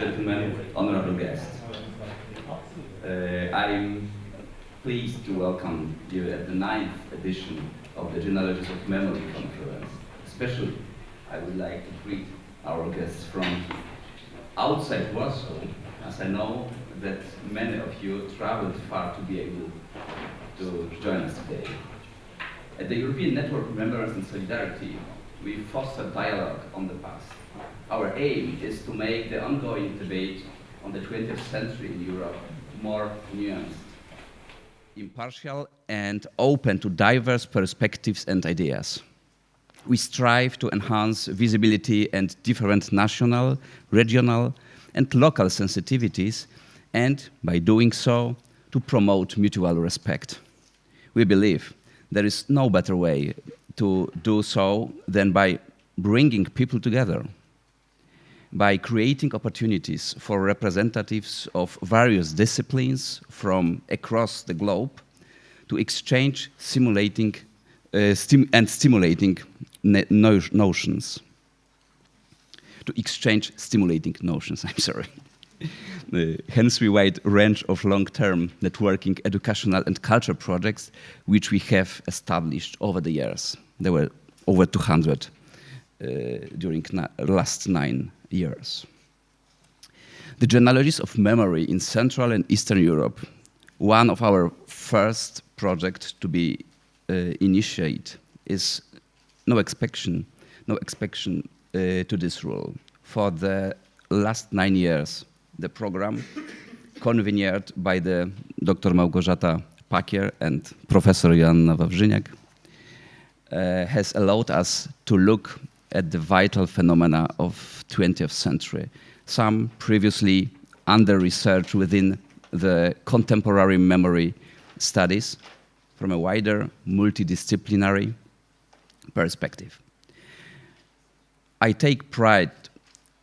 gentlemen, honorable guests. I'm pleased to welcome you at the 9th edition of the Genealogies of Memory conference. Especially, I would like to greet our guests from outside Warsaw, as I know that many of you traveled far to be able to join us today. At the European Network of Remembrance and Solidarity, we foster dialogue on the past. Our aim is to make the ongoing debate on the 20th century in Europe more nuanced, impartial, and open to diverse perspectives and ideas. We strive to enhance visibility and different national, regional, and local sensitivities, and by doing so, to promote mutual respect. We believe there is no better way to do so than by bringing people together, by creating opportunities for representatives of various disciplines from across the globe to exchange stimulating notions. To exchange stimulating notions, I'm sorry. Hence, we wide range of long-term networking, educational and culture projects which we have established over the years. There were over 200 during the last 9 years. The Genealogies of Memory in Central and Eastern Europe, one of our first projects to be initiated, is no exception to this rule. For the last 9 years, the program, convened by the Dr. Małgorzata Pakier and Professor Joanna Wawrzyniak, has allowed us to look at the vital phenomena of 20th century, some previously under-researched within the contemporary memory studies from a wider multidisciplinary perspective. I take pride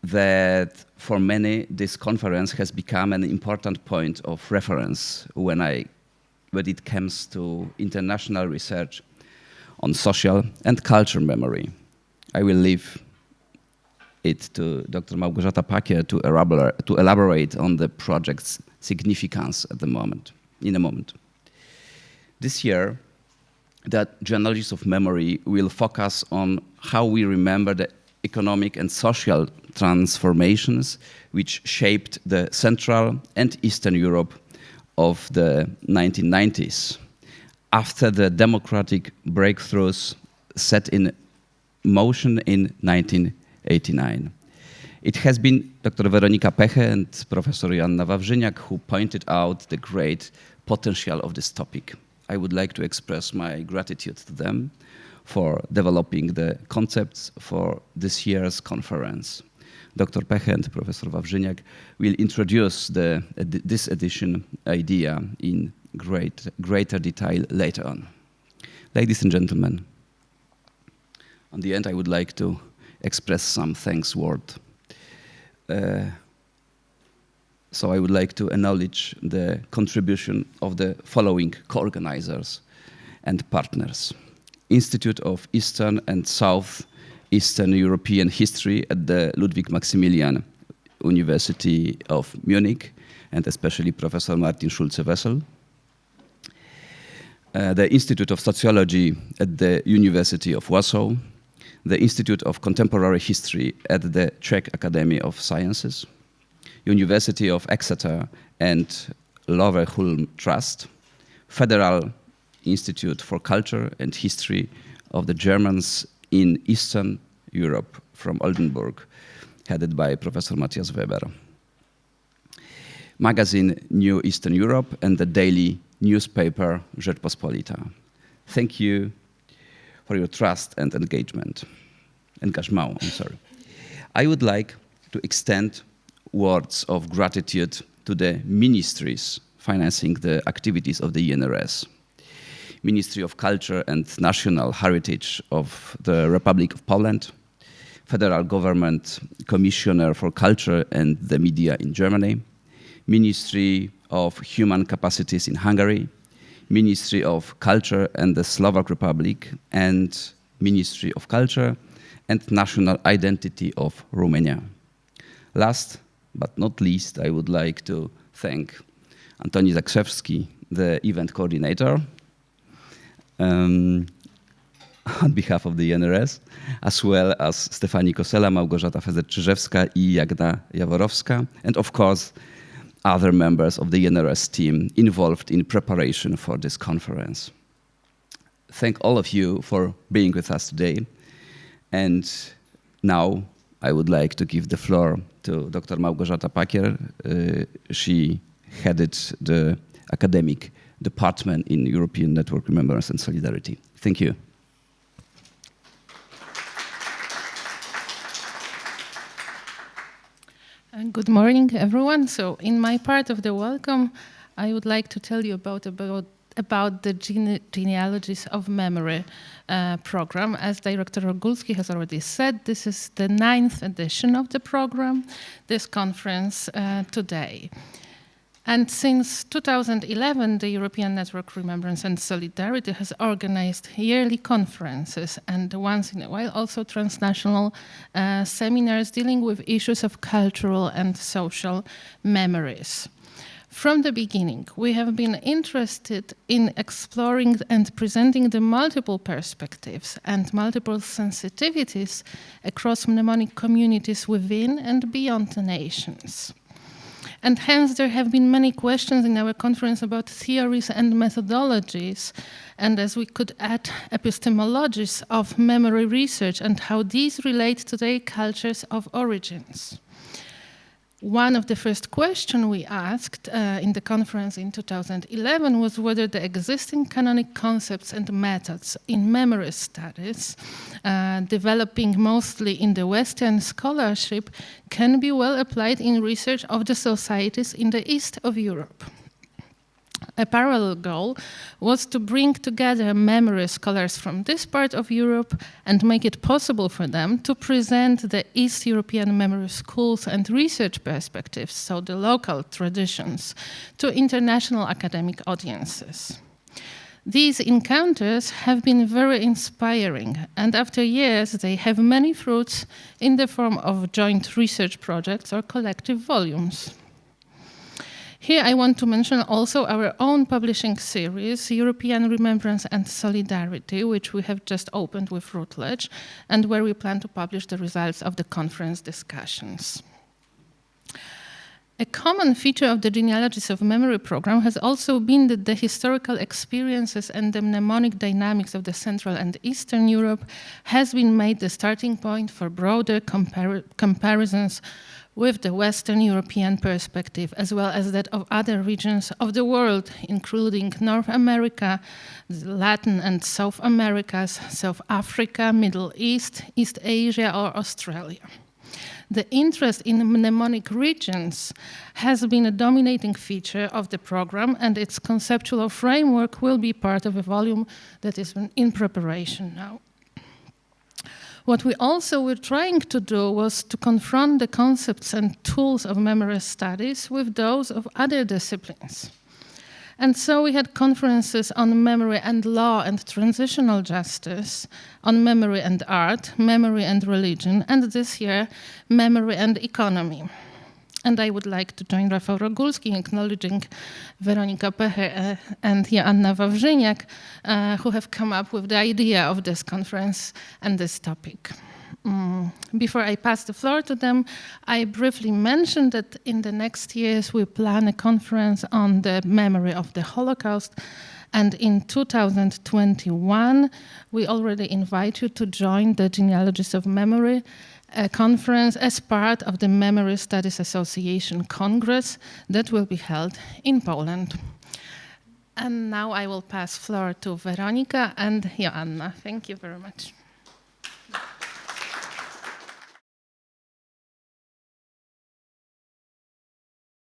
that for many, this conference has become an important point of reference when it comes to international research on social and culture memory. I will leave it to Dr. Małgorzata Pakier to elaborate on the project's significance in a moment. This year, the Genealogies of Memory will focus on how we remember the economic and social transformations which shaped the Central and Eastern Europe of the 1990s, after the democratic breakthroughs set in motion in 1989. It has been Dr. Weronika Peche and Professor Joanna Wawrzyniak who pointed out the great potential of this topic. I would like to express my gratitude to them for developing the concepts for this year's conference. Dr. Peche and Professor Wawrzyniak will introduce this edition idea in greater detail later on. Ladies and gentlemen, on the end I would like to express some thanks word. So I would like to acknowledge the contribution of the following co-organizers and partners. Institute of Eastern and Southeastern European History at the Ludwig Maximilian University of Munich, and especially Professor Martin Schulze-Wessel. The Institute of Sociology at the University of Warsaw. The Institute of Contemporary History at the Czech Academy of Sciences. University of Exeter and Loverhulm Trust. Federal Institute for Culture and History of the Germans in Eastern Europe from Oldenburg, headed by Professor Matthias Weber. Magazine New Eastern Europe and the daily newspaper Rzeczpospolita. Thank you for your trust and engagement. Engagement, I'm sorry. I would like to extend words of gratitude to the ministries financing the activities of the ENRS. Ministry of Culture and National Heritage of the Republic of Poland, Federal Government Commissioner for Culture and the Media in Germany, Ministry of Human Capacities in Hungary, Ministry of Culture and the Slovak Republic, and Ministry of Culture and National Identity of Romania. Last but not least, I would like to thank Antoni Zakrzewski, the event coordinator, on behalf of the ENRS, as well as Stefani Kosela, Małgorzata Fezet-Czyżewska i Jagna Jaworowska, and of course, other members of the ENRS team involved in preparation for this conference. Thank all of you for being with us today. And now I would like to give the floor to Dr. Małgorzata Pakier. She headed the academic department in European Network Remembrance and Solidarity. Thank you. Good morning, everyone. So in my part of the welcome, I would like to tell you about the Genealogies of Memory program. As Director Rogulski has already said, this is the 9th edition of the program, this conference today. And since 2011, the European Network Remembrance and Solidarity has organized yearly conferences and once in a while also transnational seminars dealing with issues of cultural and social memories. From the beginning, we have been interested in exploring and presenting the multiple perspectives and multiple sensitivities across mnemonic communities within and beyond the nations. And hence there have been many questions in our conference about theories and methodologies, and as we could add, epistemologies of memory research and how these relate to their cultures of origins. One of the first questions we asked in the conference in 2011 was whether the existing canonic concepts and methods in memory studies, developing mostly in the Western scholarship, can be well applied in research of the societies in the east of Europe. A parallel goal was to bring together memory scholars from this part of Europe and make it possible for them to present the East European memory schools and research perspectives, so the local traditions, to international academic audiences. These encounters have been very inspiring, and after years they have many fruits in the form of joint research projects or collective volumes. Here I want to mention also our own publishing series, European Remembrance and Solidarity, which we have just opened with Routledge, and where we plan to publish the results of the conference discussions. A common feature of the Genealogies of Memory program has also been that the historical experiences and the mnemonic dynamics of the Central and Eastern Europe has been made the starting point for broader comparisons with the Western European perspective, as well as that of other regions of the world, including North America, Latin and South Americas, South Africa, Middle East, East Asia, or Australia. The interest in mnemonic regions has been a dominating feature of the program, and its conceptual framework will be part of a volume that is in preparation now. What we also were trying to do was to confront the concepts and tools of memory studies with those of other disciplines. And so we had conferences on memory and law and transitional justice, on memory and art, memory and religion, and this year, memory and economy. And I would like to join Rafał Rogulski in acknowledging Weronika Pecher and Joanna Wawrzyniak, who have come up with the idea of this conference and this topic. Before I pass the floor to them, I briefly mentioned that in the next years we plan a conference on the memory of the Holocaust, and in 2021 we already invite you to join the Genealogies of Memory, a conference as part of the Memory Studies Association Congress that will be held in Poland. And now I will pass floor to Weronika and Joanna. Thank you very much.